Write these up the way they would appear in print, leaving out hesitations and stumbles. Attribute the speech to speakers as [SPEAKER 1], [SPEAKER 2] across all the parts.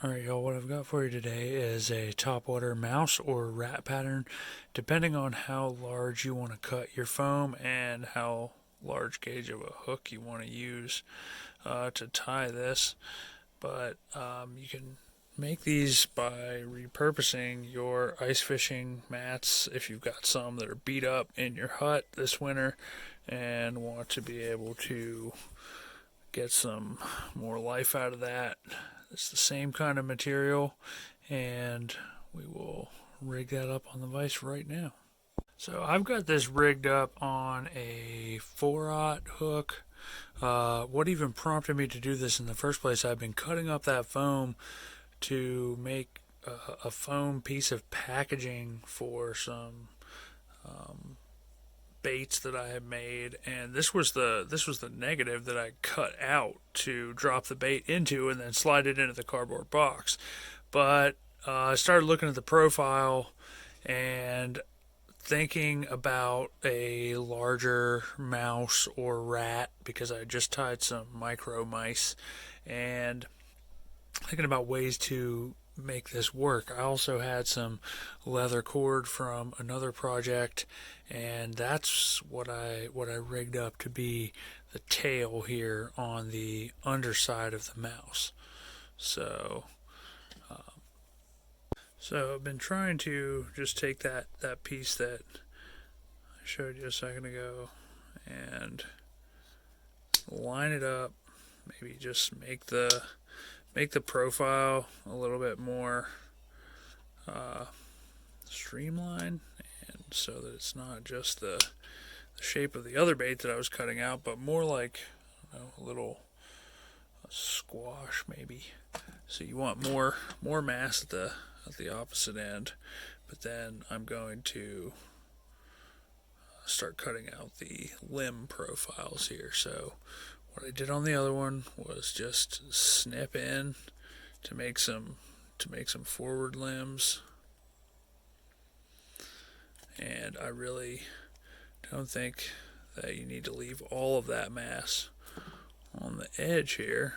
[SPEAKER 1] Alright y'all, what I've got for you today is a topwater mouse or rat pattern, depending on how large you want to cut your foam and how large gauge of a hook you want to use to tie this. But you can make these by repurposing your ice fishing mats if you've got some that are beat up in your hut this winter and want to be able to get some more life out of that. It's the same kind of material, and we will rig that up on the vise right now. So I've got this rigged up on a 4/0 hook. What even prompted me to do this in the first place, I've been cutting up that foam to make a foam piece of packaging for some baits that I had made, and this was the negative that I cut out to drop the bait into and then slide it into the cardboard box. But I started looking at the profile and thinking about a larger mouse or rat because I just tied some micro mice, and thinking about ways to make this work. I also had some leather cord from another project, and that's what I rigged up to be the tail here on the underside of the mouse. So I've been trying to just take that piece that I showed you a second ago and line it up, maybe just make the profile a little bit more streamlined, and so that it's not just the shape of the other bait that I was cutting out, but more like, I don't know, a little squash maybe. So you want more mass at the opposite end, but then I'm going to start cutting out the limb profiles here. So what I did on the other one was just snip in to make some forward limbs, and I really don't think that you need to leave all of that mass on the edge here.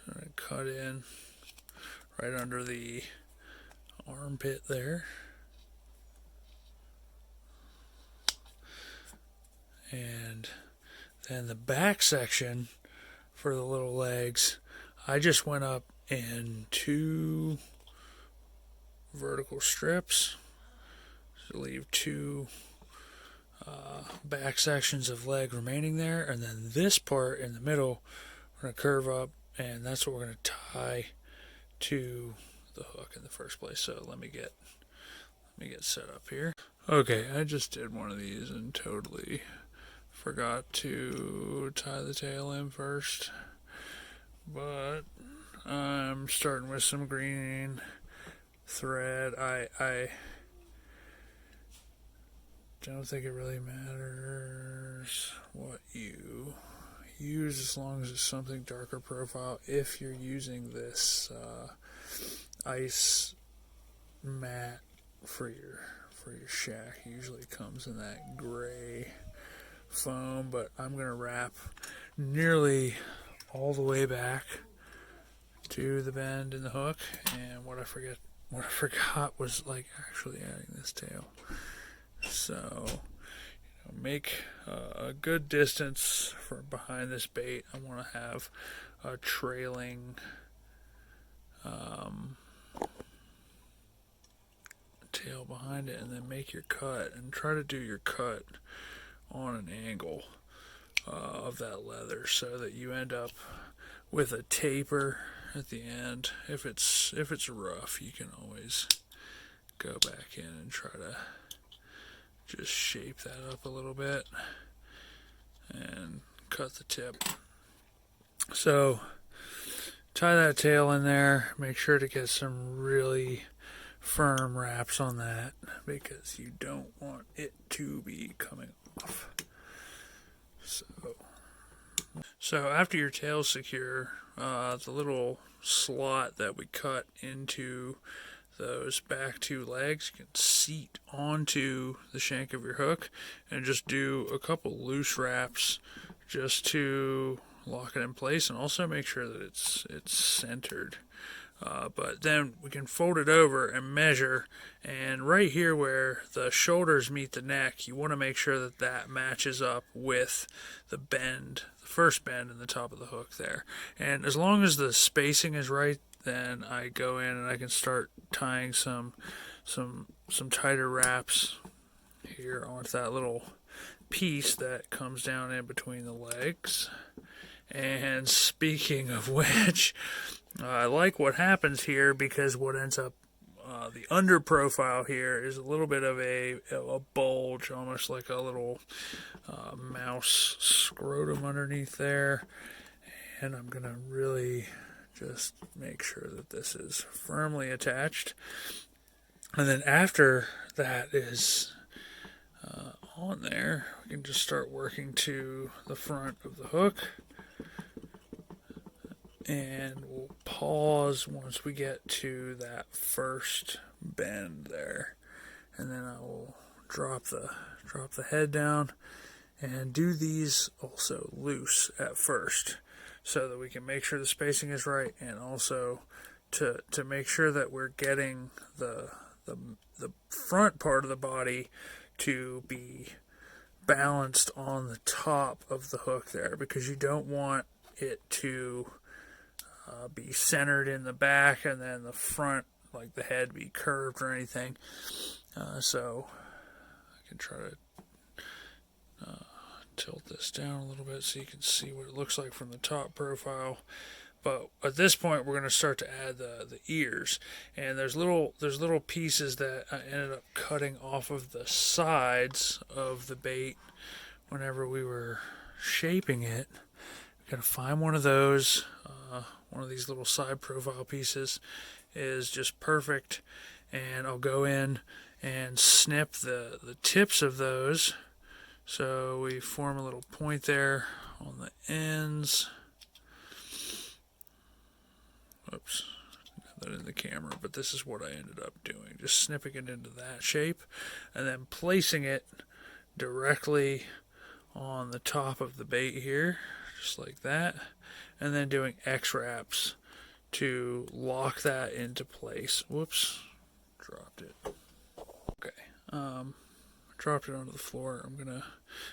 [SPEAKER 1] I'm going to cut in right under the armpit there, and then the back section for the little legs, I just went up in 2 vertical strips to leave 2 back sections of leg remaining there, and then this part in the middle we're going to curve up, and that's what we're going to tie to the hook in the first place. So let me get set up here. Okay, I just did one of these and totally forgot to tie the tail in first, but I'm starting with some green thread. I don't think it really matters what you use as long as it's something darker profile. If you're using this ice mat for your shack, it usually comes in that gray foam, but I'm gonna wrap nearly all the way back to the bend in the hook. And what I forgot was like actually adding this tail. So make a good distance from behind this bait. I want to have a trailing tail behind it, and then make your cut and try to do your cut on an angle of that leather so that you end up with a taper at the end. If it's rough, you can always go back in and try to just shape that up a little bit and cut the tip. So tie that tail in there, make sure to get some really firm wraps on that because you don't want it to be coming off. So after your tail's secure, the little slot that we cut into those back 2 legs, you can seat onto the shank of your hook and just do a couple loose wraps just to lock it in place, and also make sure that it's centered But then we can fold it over and measure, and right here where the shoulders meet the neck, you want to make sure that that matches up with the bend, the first bend in the top of the hook there. And as long as the spacing is right, then I go in and I can start tying some tighter wraps here onto that little piece that comes down in between the legs. And speaking of which, I like what happens here, because what ends up the under profile here is a little bit of a bulge, almost like a little mouse scrotum underneath there. And I'm going to really just make sure that this is firmly attached. And then after that is on there, we can just start working to the front of the hook. And we'll pause once we get to that first bend there, and then I will drop the head down and do these also loose at first, so that we can make sure the spacing is right, and also to make sure that we're getting the front part of the body to be balanced on the top of the hook there, because you don't want it to be centered in the back and then the front, like the head, be curved or anything. So I can try to tilt this down a little bit so you can see what it looks like from the top profile. But at this point, we're going to start to add the ears, and there's little pieces that I ended up cutting off of the sides of the bait whenever we were shaping it. Gotta find one of those. One of these little side profile pieces is just perfect, and I'll go in and snip the tips of those, so we form a little point there on the ends. Oops, got that in the camera, but this is what I ended up doing, just snipping it into that shape and then placing it directly on the top of the bait here, just like that, and then doing X-wraps to lock that into place. Whoops, dropped it. Okay, dropped it onto the floor. I'm gonna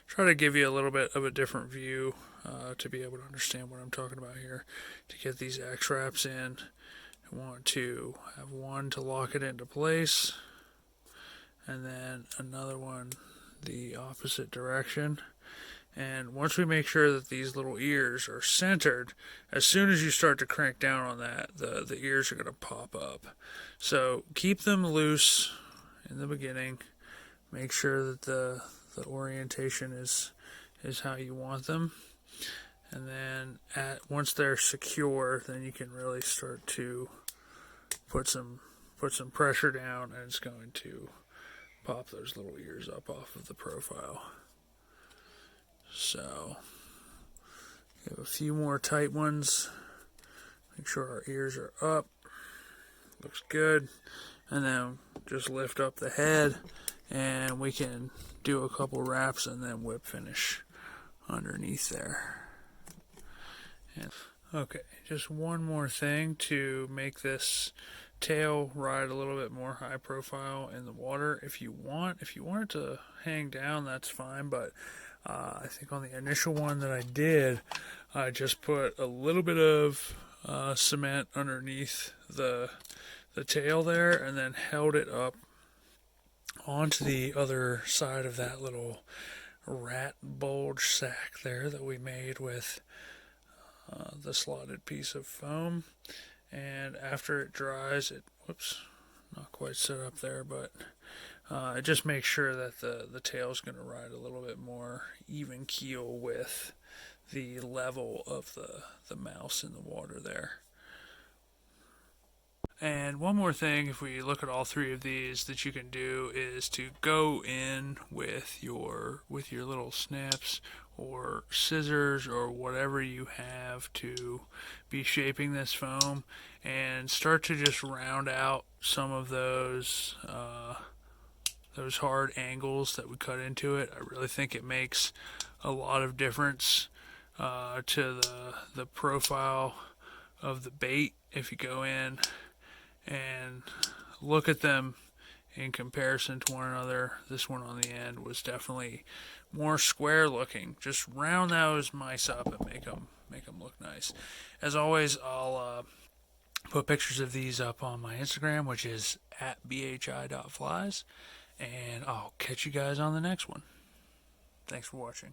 [SPEAKER 1] try to give you a little bit of a different view to be able to understand what I'm talking about here. To get these X-wraps in, I want to have one to lock it into place, and then another one the opposite direction. And once we make sure that these little ears are centered, as soon as you start to crank down on that, the ears are going to pop up. So keep them loose in the beginning. Make sure that the orientation is how you want them. And then once they're secure, then you can really start to put some pressure down, and it's going to pop those little ears up off of the profile. So, we have a few more tight ones. Make sure our ears are up. Looks good. And then just lift up the head, and we can do a couple wraps and then whip finish underneath there. And, okay, just one more thing to make this tail ride a little bit more high profile in the water. If you want it to hang down, that's fine, but I think on the initial one that I did, I just put a little bit of cement underneath the tail there, and then held it up onto the other side of that little rat bulge sack there that we made with the slotted piece of foam. And after it dries, whoops, not quite set up there, but it just makes sure that the tail is going to ride a little bit more even keel with the level of the mouse in the water there. And one more thing, if we look at all three of these, that you can do is to go in with your little snips or scissors or whatever you have to be shaping this foam, and start to just round out some of those hard angles that we cut into it. I really think it makes a lot of difference to the profile of the bait if you go in and look at them in comparison to one another. This one on the end was definitely more square looking. Just round those mice up and make them look nice. As always, I'll put pictures of these up on my Instagram, which is at bhi.flies, and I'll catch you guys on the next one. Thanks for watching.